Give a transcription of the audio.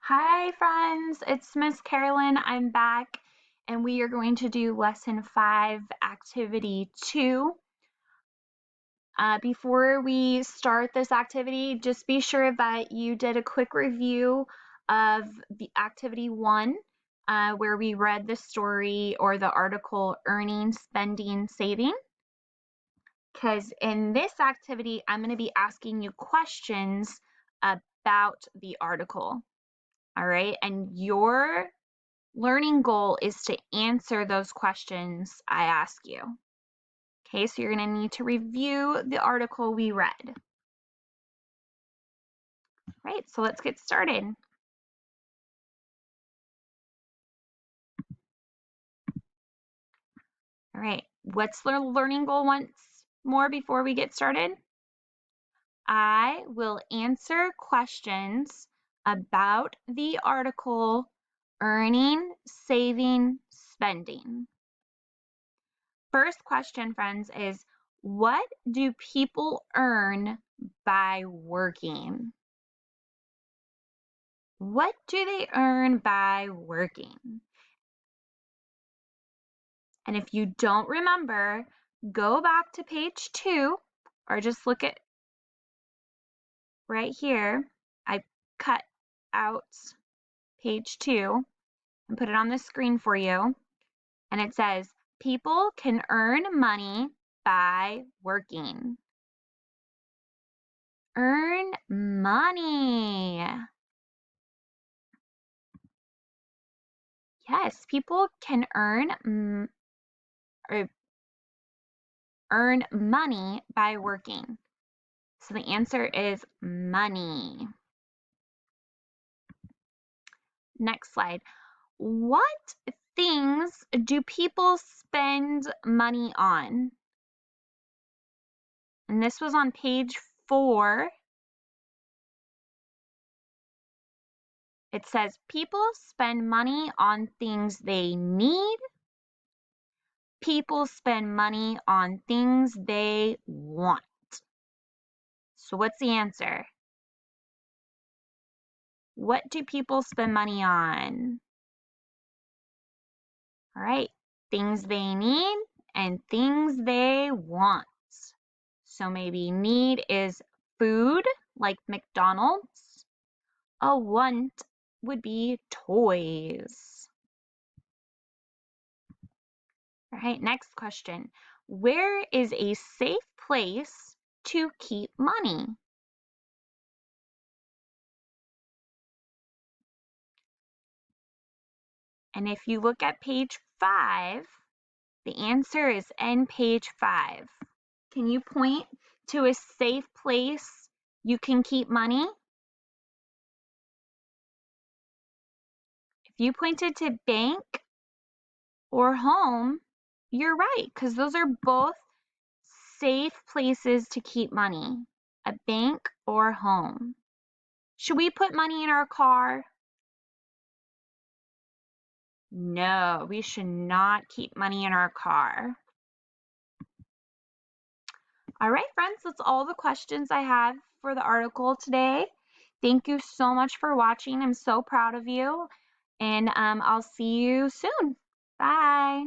Hi friends, it's Miss Carolyn. I'm back and we are going to do lesson 5, activity 2. Before we start this activity, just be sure that you did a quick review of the activity 1, where we read the story or the article Earning, Spending, Saving. Because in this activity, I'm going to be asking you questions about the article. All right, and your learning goal is to answer those questions I ask you. Okay, so you're going to need to review the article we read. Right, so let's get started. All right, what's the learning goal once more before we get started? I will answer questions about the article Earning, Saving, Spending. First question, friends, is what do people earn by working? What do they earn by working? And if you don't remember, go back to page 2 or just look at right here. I cut out page 2 and put it on the screen for you. And it says, people can earn money by working. Earn money. Yes, people can earn money by working. So the answer is money. Next slide. What things do people spend money on? And this was on page 4. It says people spend money on things they need. People spend money on things they want. So what's the answer? What do people spend money on? All right, things they need and things they want. So maybe need is food, like McDonald's. A want would be toys. All right, next question. Where is a safe place to keep money? And if you look at page 5, the answer is in page 5. Can you point to a safe place you can keep money? If you pointed to bank or home, you're right, because those are both safe places to keep money, a bank or home. Should we put money in our car? No, we should not keep money in our car. All right, friends, that's all the questions I have for the article today. Thank you so much for watching. I'm so proud of you, and I'll see you soon. Bye.